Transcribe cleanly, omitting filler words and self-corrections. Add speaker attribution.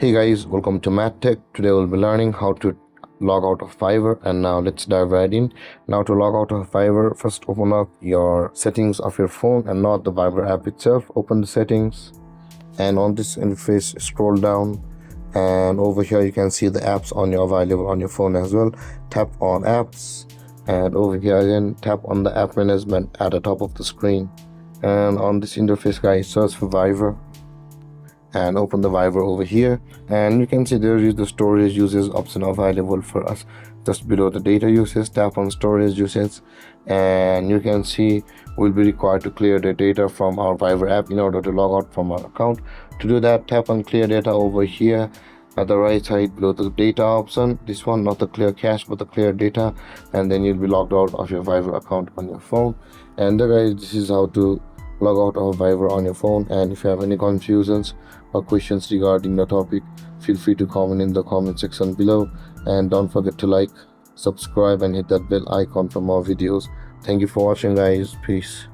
Speaker 1: Hey guys, welcome to MadTech. Today we'll be learning how to log out of Fiverr, and now let's dive right in. Now to log out of Fiverr, first open up your settings of your phone and not the Fiverr app itself. Open the settings, and on this interface scroll down, and over here you can see the apps available on your phone as well. Tap on apps, and over here again tap on the app management at the top of the screen, and on this interface guys, search for Fiverr and open the Fiverr over here, and you can see there is the storage usage option available for us just below the data usage. Tap on storage usage, and you can see we'll be required to clear the data from our Fiverr app in order to log out from our account. To do that, tap on clear data over here at the right side below the data option. This one, not the clear cache but the clear data, and then you'll be logged out of your Fiverr account on your phone. And guys, this is how to log out of Fiverr on your phone. And if you have any confusions or questions regarding the topic, feel free to comment in the comment section below, and don't forget to like, subscribe and hit that bell icon for more videos. Thank you for watching guys. Peace.